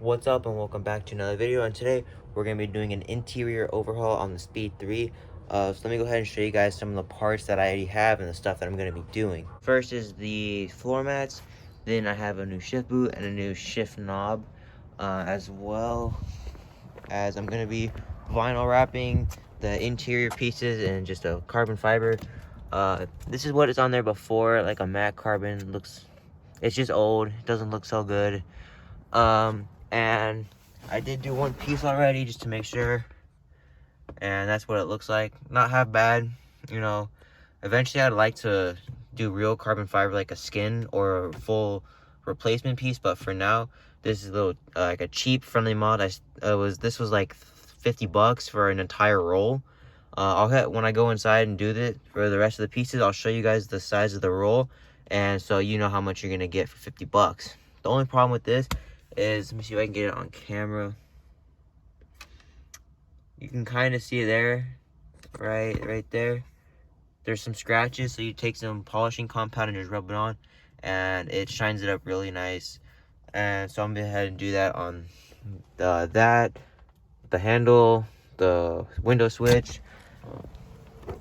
What's up and welcome back to another video, and today we're going to be doing an interior overhaul on the Speed 3. So let me go ahead and show you guys some of the parts that I already have and the stuff that I'm going to be doing. First is the floor mats, then I have a new shift boot and a new shift knob, as well as I'm going to be vinyl wrapping the interior pieces in just a carbon fiber. This is what is on there before, like a matte carbon. It's just old, it doesn't look so good. And I did do one piece already just to make sure, and that's what it looks like. Not half bad, you know. Eventually I'd like to do real carbon fiber, like a skin or a full replacement piece, but for now this is a little like a cheap friendly mod. This was like 50 bucks for an entire roll. When I go inside and do that for the rest of the pieces, I'll show you guys the size of the roll, and so you know how much you're gonna get for 50 bucks. The only problem with this is, let me see if I can get it on camera. You can kind of see it there, right there. There's some scratches, so you take some polishing compound and just rub it on, and it shines it up really nice. And so I'm gonna go ahead and do that on the handle, the window switch,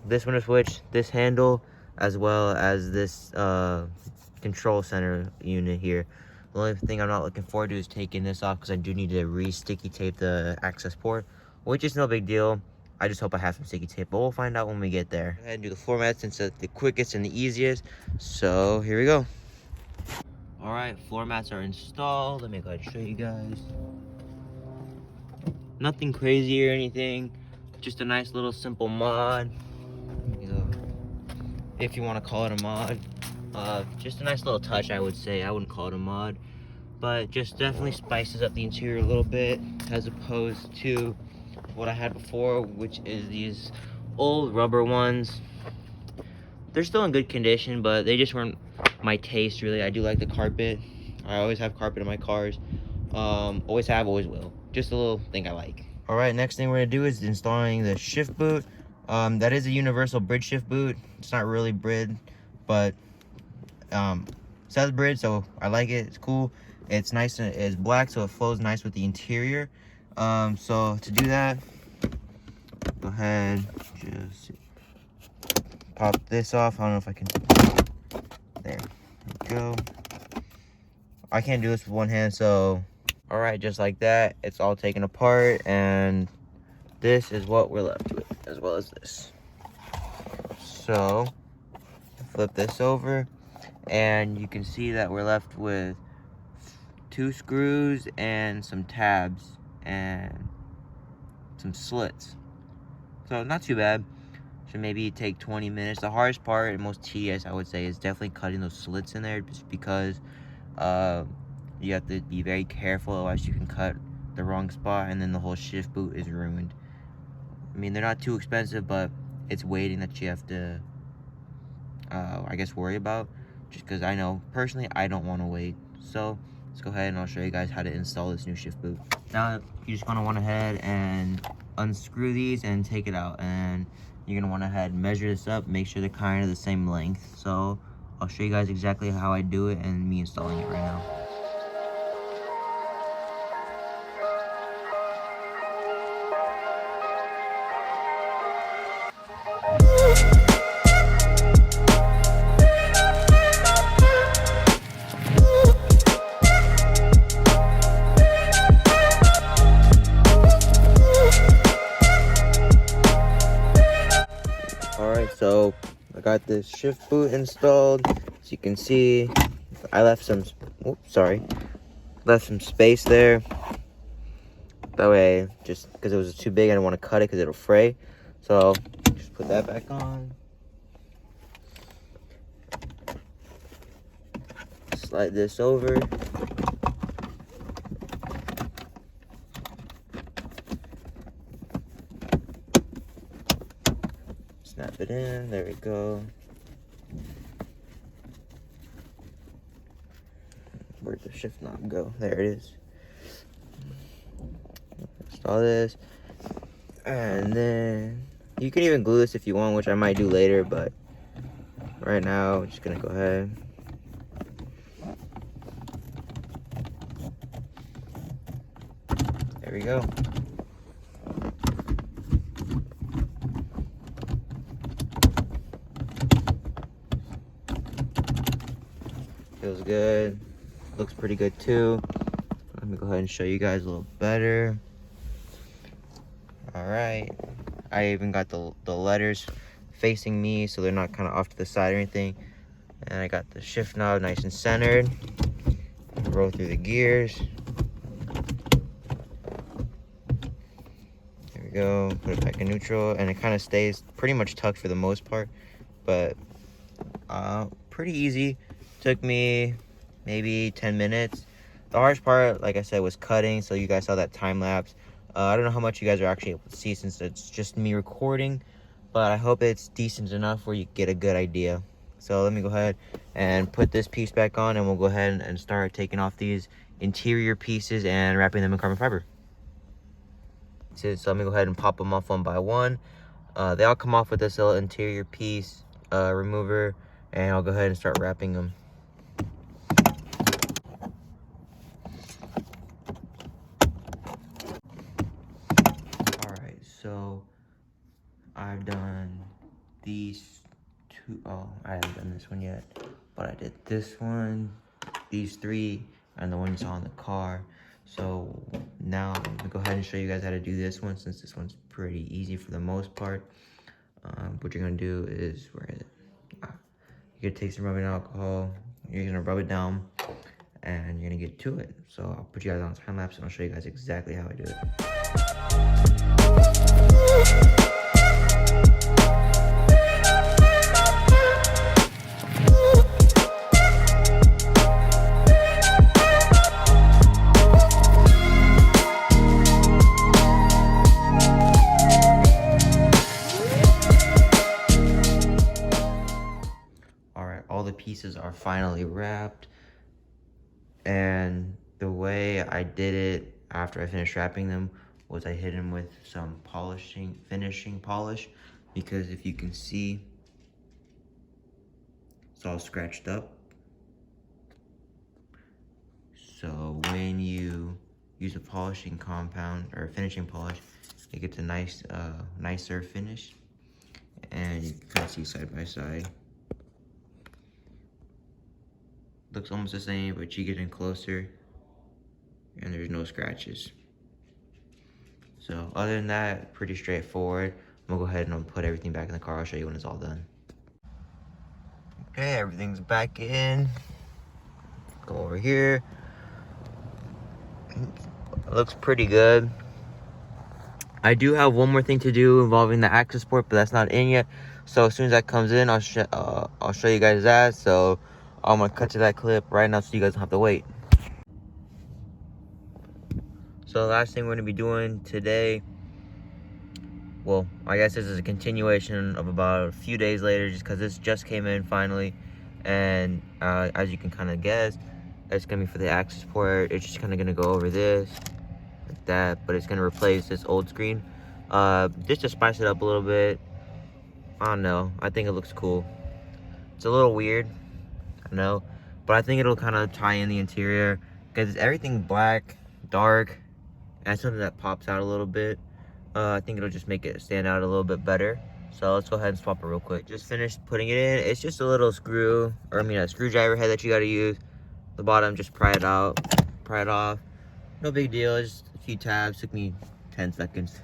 this window switch, this handle, as well as this control center unit here. The only thing I'm not looking forward to is taking this off, because I do need to re-sticky tape the access port, which is no big deal. I just hope I have some sticky tape, but we'll find out when we get there. Go ahead and do the floor mats since it's the quickest and the easiest. So here we go. All right, floor mats are installed. Let me go ahead and show you guys. Nothing crazy or anything, just a nice little simple mod, if you want to call it a mod. Just a nice little touch, I would say. I wouldn't call it a mod, but just definitely spices up the interior a little bit, as opposed to what I had before, which is these old rubber ones. They're still in good condition, but they just weren't my taste, really. I do like the carpet. I always have carpet in my cars. Always have, always will. Just a little thing I like. All right, next thing we're gonna do is installing the shift boot. That is a universal bridge shift boot. It's not really bridge, but says bridge, so I like it. It's cool. It's nice and it's black, so it flows nice with the interior. So to do that, go ahead, just pop this off. I don't know if I can. There we go. I can't do this with one hand, so all right, just like that, it's all taken apart, and this is what we're left with, as well as this. So flip this over, and you can see that we're left with 2 screws and some tabs and some slits. So not too bad. Should maybe take 20 minutes. The hardest part and most tedious, I would say, is definitely cutting those slits in there, just because you have to be very careful, otherwise you can cut the wrong spot and then the whole shift boot is ruined. I mean, they're not too expensive, but it's weighting that you have to I guess worry about, just because I know personally I don't want to wait. So let's go ahead and I'll show you guys how to install this new shift boot. Now you just want to want ahead and unscrew these and take it out, and you're gonna want to ahead and measure this up, make sure they're kind of the same length. So I'll show you guys exactly how I do it and me installing it right now. Alright, so I got this shift boot installed. As you can see, I left some space there. That way, just because it was too big, I didn't want to cut it because it'll fray. So just put that back on. Slide this over. Snap it in, there we go. Where'd the shift knob go? There it is. Install this. And then you can even glue this if you want, which I might do later, but right now I'm just gonna go ahead. There we go. Feels good. Looks pretty good too. Let me go ahead and show you guys a little better. All right. I even got the letters facing me so they're not kind of off to the side or anything. And I got the shift knob nice and centered. Roll through the gears. There we go. Put it back in neutral, and it kind of stays pretty much tucked for the most part, but pretty easy. Took me maybe 10 minutes. The hardest part, like I said, was cutting, so you guys saw that time lapse. I don't know how much you guys are actually able to see since it's just me recording, but I hope it's decent enough where you get a good idea. So let me go ahead and put this piece back on, and we'll go ahead and start taking off these interior pieces and wrapping them in carbon fiber. So let me go ahead and pop them off one by one. They all come off with this little interior piece remover, and I'll go ahead and start wrapping them. Alright, so I've done these two. Oh, I haven't done this one yet, but I did this one, these three, and the one you saw in the car. So now I'm gonna go ahead and show you guys how to do this one, since this one's pretty easy for the most part. What you're gonna do is, where is it? You're gonna take some rubbing alcohol, you're gonna rub it down, and you're gonna get to it. So I'll put you guys on a time lapse and I'll show you guys exactly how I do it. All the pieces are finally wrapped, and the way I did it after I finished wrapping them was I hit them with some finishing polish, because if you can see, it's all scratched up. So when you use a polishing compound or finishing polish, it gets a nice nicer finish, and you can kind of see side by side. Looks almost the same, but you get in closer and there's no scratches. So other than that, pretty straightforward. I'm gonna go ahead and I'll put everything back in the car. I'll show you when it's all done. Okay, everything's back in. Go over here. It looks pretty good. I do have one more thing to do involving the access port, but that's not in yet. So as soon as that comes in, I'll show you guys that. So I'm gonna cut to that clip right now so you guys don't have to wait. So the last thing we're gonna be doing today, well, I guess this is a continuation of about a few days later, just because this just came in finally. And as you can kind of guess, it's gonna be for the access port. It's just kind of gonna go over this, like that, but it's gonna replace this old screen. Just to spice it up a little bit. I don't know, I think it looks cool. It's a little weird, I know, but I think it'll kind of tie in the interior, because everything black, dark, and something that pops out a little bit. I think it'll just make it stand out a little bit better. So let's go ahead and swap it real quick. Just finished putting it in. It's just a little screw, or a screwdriver head that you got to use. The bottom, just pry it out, pry it off. No big deal, just a few tabs. Took me 10 seconds.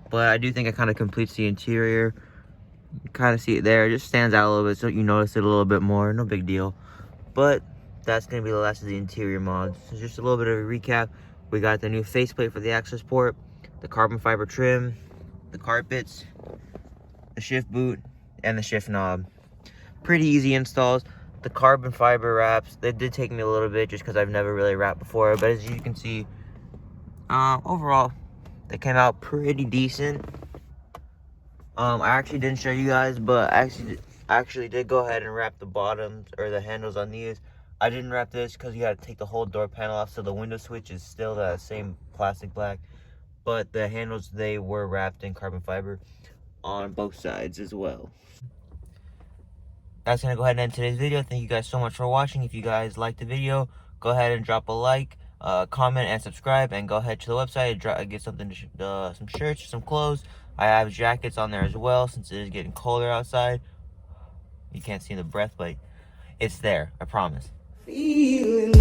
But I do think it kind of completes the interior. You kind of see it there. It just stands out a little bit, so you notice it a little bit more. No big deal. But that's going to be the last of the interior mods. So just a little bit of a recap. We got the new faceplate for the access port, the carbon fiber trim, the carpets, the shift boot, and the shift knob. Pretty easy installs. The carbon fiber wraps, they did take me a little bit just because I've never really wrapped before. But as you can see, overall, they came out pretty decent. I actually didn't show you guys, but I actually did go ahead and wrap the bottoms or the handles on these. I didn't wrap this because you got to take the whole door panel off, so the window switch is still the same plastic black, but the handles, they were wrapped in carbon fiber on both sides as well. That's gonna go ahead and end today's video. Thank you guys so much for watching. If you guys liked the video, go ahead and drop a like. comment and subscribe, and go ahead to the website and get something, some shirts, some clothes. I have jackets on there as well, since it is getting colder outside. You can't see the breath, but it's there, I promise. Feeling